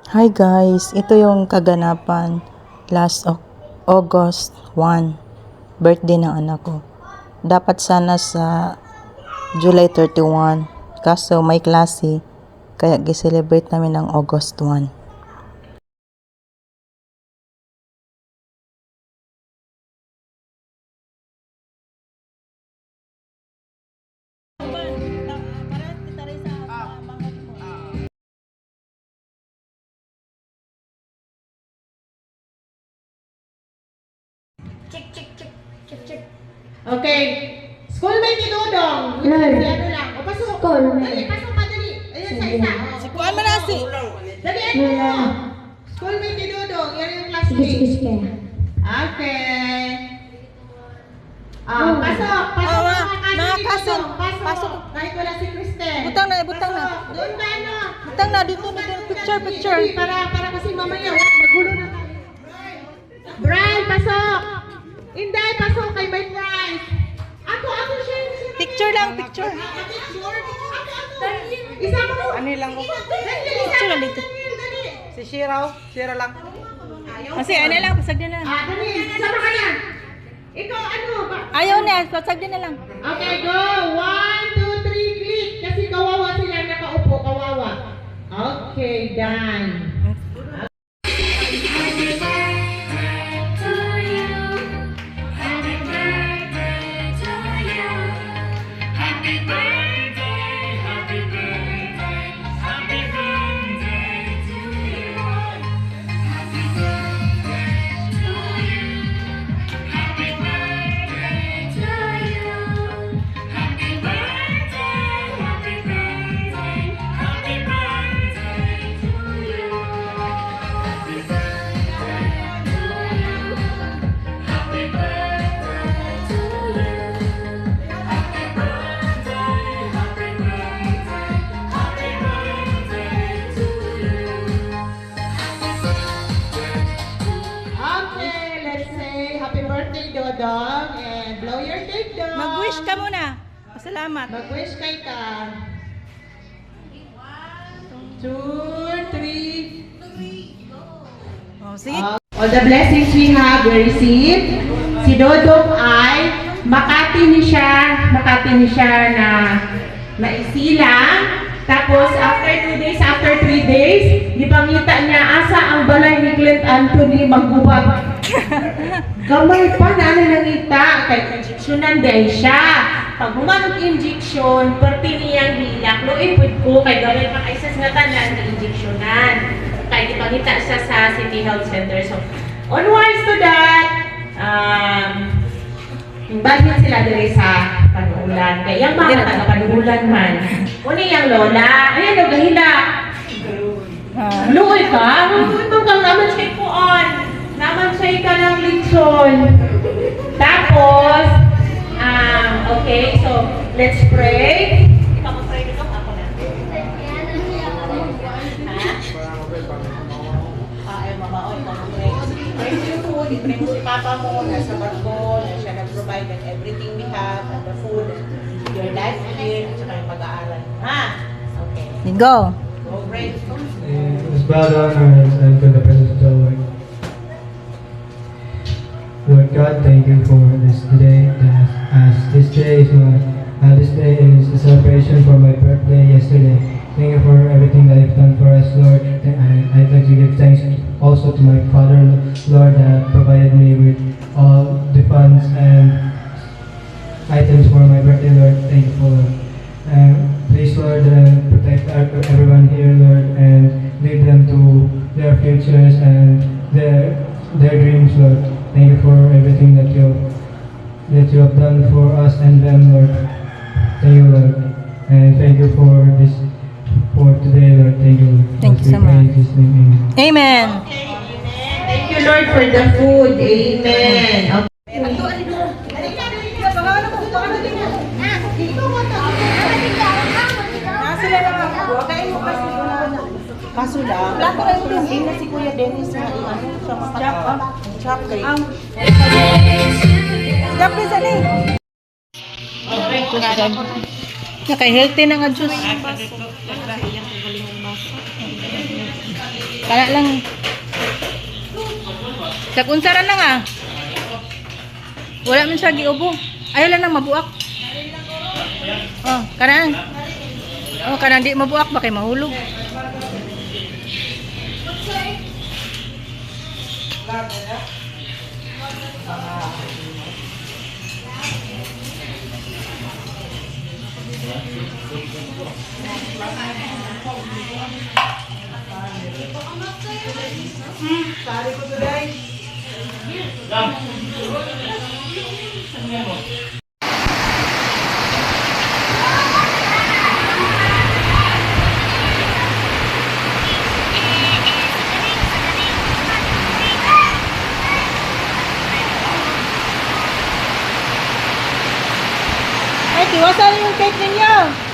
Hi guys, ito yung kaganapan last August 1, birthday ng anak ko. Dapat sana sa July 31, kaso may klase, kaya gi-celebrate namin ng August 1. Okay. Schoolmate ni Dodong. Si ano lang. O, pasok. Dali, pasok pa, dali. Ayun, sa isa. Si Kuan Manasi. Dali, ano? Schoolmate ni Dodong. Yan yung classmate. Okay. Pasok. Pasok mga cousin ni Dodong. Pasok. Kahit wala si Kristen. Butang na. Doon ba, ano? Butang na, dito. Picture. Para kasi mamaya, magulo na tayo. Brian, pasok. Inday, pasok kay Bay Price. Ako, share. Picture lang. Picture. Isa mo. Ano lang ko? Picture lang dito. Si Shira lang. Kasi ano lang, pasag din na lang. Dali, sama ka na. Ikaw, ano ba? Ayaw na, pasag din na lang. Okay, go. 1, 2, 3, click. Kasi kawawa sila nakaupo, kawawa. Okay, done. Dodong, and blow your cake, Dog. Mag-wish ka muna. Salamat. Mag-wish kay ka. 2, 3. Oh, sige. All the blessings we have, we receive. Si Dodong ay Makati ni siya na naisilang. Tapos after 2 days, after 3 days, gipangita niya asa ang balay ni Clint Anthony magubag. Gamay pa na nangita kay injeksyonan dahil siya. Pag humanong injeksyon, perti niyang hilak. Luin po ko kay gamay pa kaisas nga tanan na injeksyonan. Kaya gipangita siya sa City Health Center. So, onwards to that, bagyan sila diri sa panuulan. Kaya yung mga taga-panuulan man. Una yung lola. Ayan, nagahila. Luoy ka? Ito kang naman siya kuon. Naman siya ka ng litson. Tapos, okay, so, let's pray. Ikaw mag-pray dito? Ako na. Ay, mama, o, ikaw mag-pray. Pray to your food. I-pray mo si Papa mo. Nasa barko. Na siya nag-provide and everything we have. And the food. Your life here. At saka yung pag-aaral. Ha? Okay. Go. Go pray. Let's bow down our heads and to the presence of the Lord. Lord God, thank you for this day. As this day is a celebration for my birthday yesterday. Thank you for everything that you've done for us, Lord. And I'd like to give thanks also to my Father, Lord, that provided me with all the funds and items for my birthday, Lord. Thank you for please, Lord, protect everyone here, Lord, and lead them to their futures and their dreams, Lord. Thank you for everything that you have done for us and them, Lord. Thank you, Lord. And thank you for today, Lord. Thank you, Lord. Thank you so much. In Jesus' name, amen. Amen. Okay, amen. Thank you, Lord, for the food. Amen. Okay. Kaso lang, hindi na si Kuya Dennis na sa chop kay. Dapat sa ni. Naka-healthy na nga juice. Kaya lang. Sa kunsaran na nga. Wala man siya giubo. Ayaw lang nang mabuak. Oh, kanang. Oh, kanang di mabuak ba kay mahulog. Ay, tiwasan yung cake ninyo.